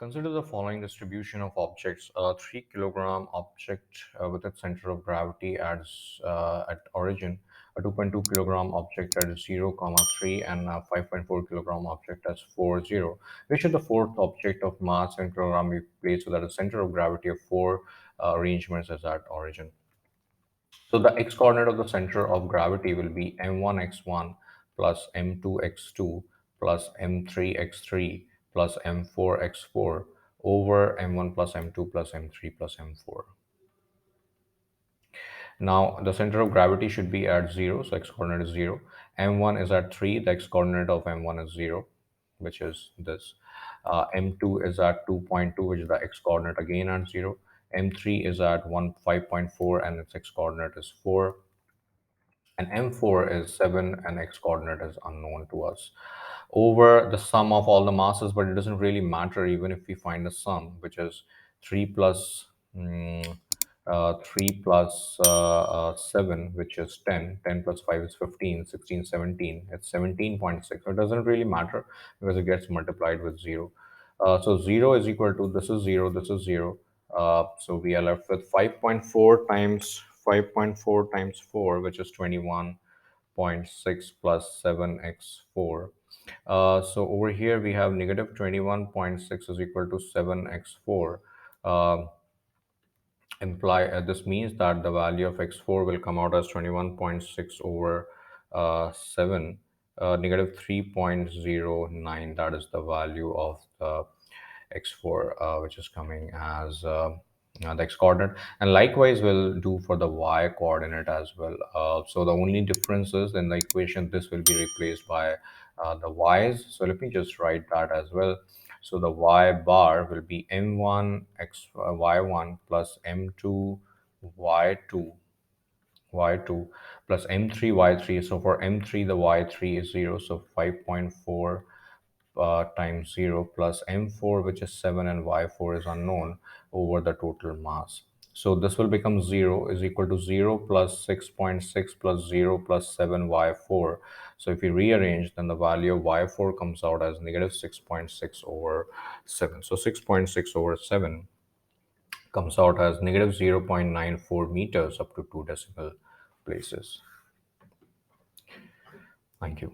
Consider the following distribution of objects. A 3 kilogram object with its center of gravity at origin, a 2.2 kilogram object at 0, comma 3, and a 5.4 kilogram object as 4, 0. Which should the fourth object of mass in kilogram be placed so that the center of gravity of four arrangements is at origin? So the x coordinate of the center of gravity will be m1 x1 plus m2 x2 plus m3 x3 plus m4 x4 over m1 plus m2 plus m3 plus m4. Now the center of gravity should be at 0, so x coordinate is 0. m1 is at 3, the x coordinate of m1 is 0, which is this. m2 is at 2.2, which is the x coordinate again at 0. m3 is at 5.4 and its x coordinate is 4, and m4 is 7 and x coordinate is unknown to us, over the sum of all the masses. But it doesn't really matter even if we find the sum, which is 3 plus 3 plus 7, which is 10. 10 plus 5 is 15. 16, 17. It's 17.6. So it doesn't really matter because it gets multiplied with 0. So 0 is equal to, this is 0, this is 0. So we are left with 5.4 times 4, which is 21.6 plus 7x4. So over here we have negative 21.6 is equal to 7x4. This means that the value of x4 will come out as 21.6 over 7, negative 3.09. That is the value of the x4, which is coming as the x coordinate. And likewise we'll do for the y coordinate as well. So the only difference is in the equation this will be replaced by the y's. So let me just write that as well. So the y bar will be m1 y1 plus m2 y2 plus m3 y3. So for m3 the y3 is 0, so 5.4 times 0 plus m4, which is 7, and y4 is unknown, over the total mass. So this will become 0 is equal to 0 plus 6.6 plus 0 plus 7 y4. So if we rearrange, then the value of y4 comes out as negative 6.6 over 7. So 6.6 over 7 comes out as negative 0.94 meters up to 2 decimal places. Thank you.